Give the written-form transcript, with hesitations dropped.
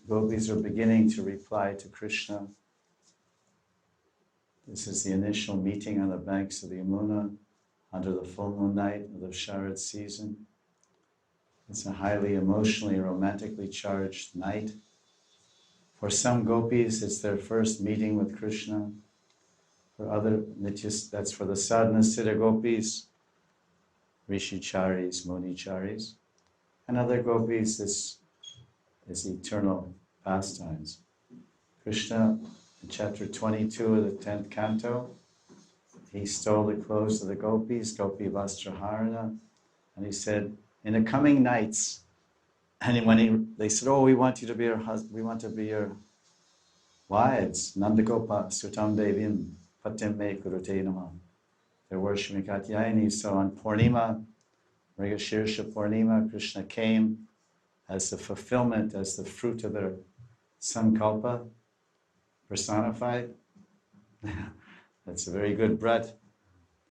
gopis are beginning to reply to Krishna. This is the initial meeting on the banks of the Yamuna under the full moon night of the Sharad season. It's a highly emotionally, romantically charged night. For some gopis, it's their first meeting with Krishna. For other nityas, that's for the sadhana siddha gopis, rishicharis, municharis. And other gopis, this is eternal pastimes. Krishna, in chapter 22 of the 10th canto, he stole the clothes of the gopis, Gopi Vastraharana, and he said, in the coming nights, and when they said, oh, we want you to be your husband, we want to be your wives, Nandagopa Sutam Devim Patim Me Kurute Namah. They're worshiping Katyayani. So on Purnima, Mrigashirsha Purnima, Krishna came as the fulfillment, as the fruit of their sankalpa, personified. That's a very good brat.